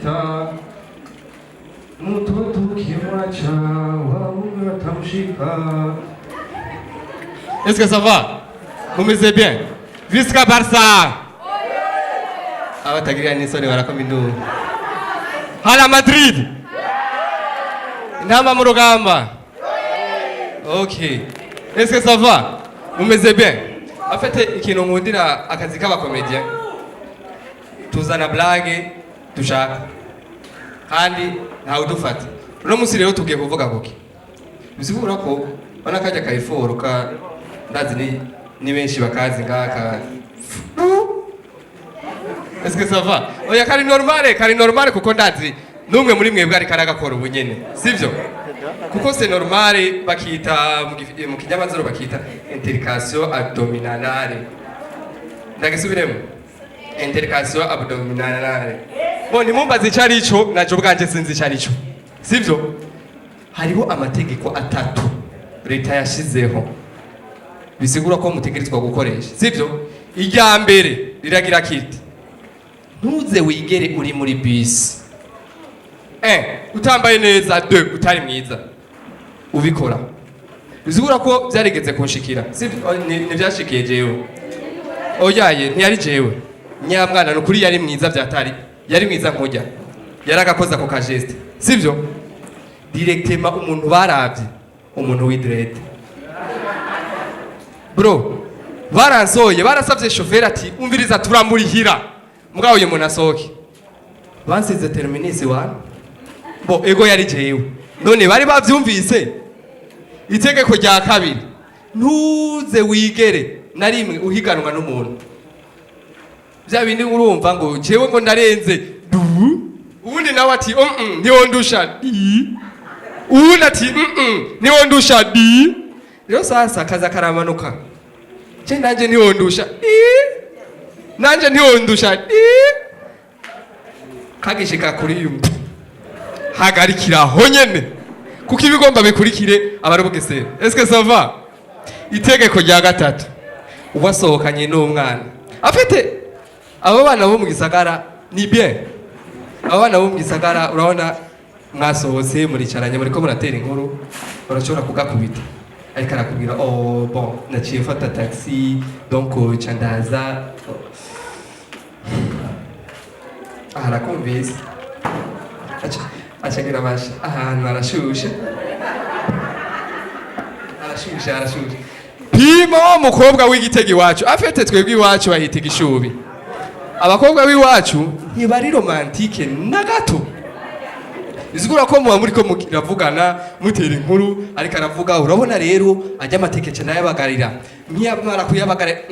sita mtoto ukimwacha waume watamshika. Est-ce que ça va? Vous me dites bien? Visca Barça. Abatagira n'isoni barakoma induru. Hala Madrid. Intama mu rugamba. OK. Est-ce que ça va? Vous me dites bien? En fait, ikintu nkundira akazi k'abakomedian. Tuzana blague dushaka. Kandi ntawe dufata. Uno musi rero tugiye kuvuga kuki. Bisigura ko bana kajya kayiforo ka ndazi ni benshi bakazi ngaka. Est-ce que ça va? Oya kari normal kuko ndazi numwe muri mwebwe ari karagakora ubunyene. Sivyo? Kuko c'est normal bakita mu kinyamazuru bakita intercation abdominale. Ndagisubiremo. Intercation abdominale. Boni mumbaze icari ico naco bwanje sinzi icari ico. Sivyo? Hariho amategeko atatu leta yashizeho. Bisigura ko mutegerezwa gukoresha. Sivyo? Irya mbere riragira kiti. Ntuze wigere uri muri bus. Utambaye neza, 2 utari mwiza. Ubikora. Bisigura ko byarigeze kunshikira. Sivyo? Ni byashikiye jewe. Oyaye ntiyari jewe. Nyamwana no kuri yari mwiza byatari. Yari mwiza nkojya. Yaragakoza ko ka geste. Sivyo? Directement umuntu baravye. Umuntu w'idrede. Bro, baransoye barasavye chauffeur ati umviriza turamurihira. Mugabo uyu muntu asoke. Bansize terminisi wana. Bo ego yari jewe. None bari bavyumvise. Itegeko rya kabiri. Ntuze wigere na rimwe uhiganwa n'umuntu. Bya bindi urumva ngo jewe ngo ndarenze. Ubundi nawe ati ntiwondusha di. Ubundi ati ntiwondusha di. Rero sasa kaza karamanuka. Je nanje ntiwondusha di. Nanje ntiwondusha di. Kagishika kuri yumva. Hagarikira ho nyene. Kuko ibigomba bikurikire abarubugesera. Est-ce que ça va? Itegeko rya gatatu. Uwasohokanye n'umwana. Afite abo bana bo mu gisagara ni bien. Abo bana bo mu gisagara urabona mwasohotse muricaranye muri ko muratera inkuru barashobora kugakubita. Ariko arakubwira bon naciye fata taxi donc chandaza. Arakumvise. Achagira bashi ahantu arashushe. Arashushe. Pima umukobwa w'igitegi wacu afite twebwe iwacu bahita igishubi. Abakobwa b'iwacu ntibari romantique na gato. Bizigura ko muba muri ko muravugana mutera inkuru ariko aravuga urabona rero ajya amatekece nayabagarira ntiyamara kuyabagare.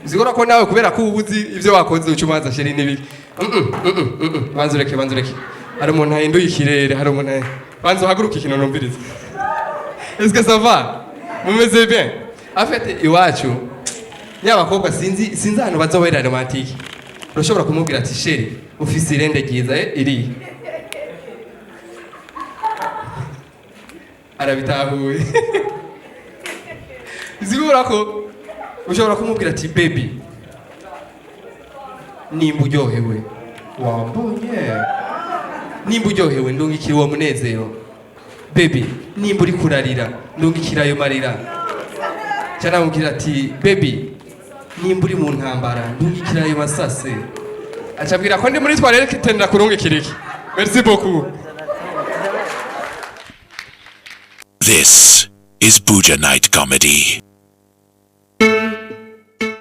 Bizigura ko nawe kubera ko ubuzi ivyo wakoze ucumanza sheri nibiki. Banzureke. Hari umuntu ahinduye ikirere, hari umuntu banzo haguruka ikintu numviriza. Est-ce que ça va? Vous me dites bien? En fait, iwacu nyabakobwa sinzi hano bazobera romantique. Urashobora kumubwira ati sheri ufise irende ryiza iri. Arabitahuye. Zigura ko ushobora kumubwira ati baby nimba uryohewe wambonye. Nimba uryohewe ndungikira uwo munezero. Baby nimba uri kurarira ndungikira ayo marira. Cyana mubwira ati baby nimba uri mu ntambara ndungikira ayo masase. Acabwira ko ndi muri toilette kitenda kurungikira iki. Merci beaucoup. This is Buja Night Comedy.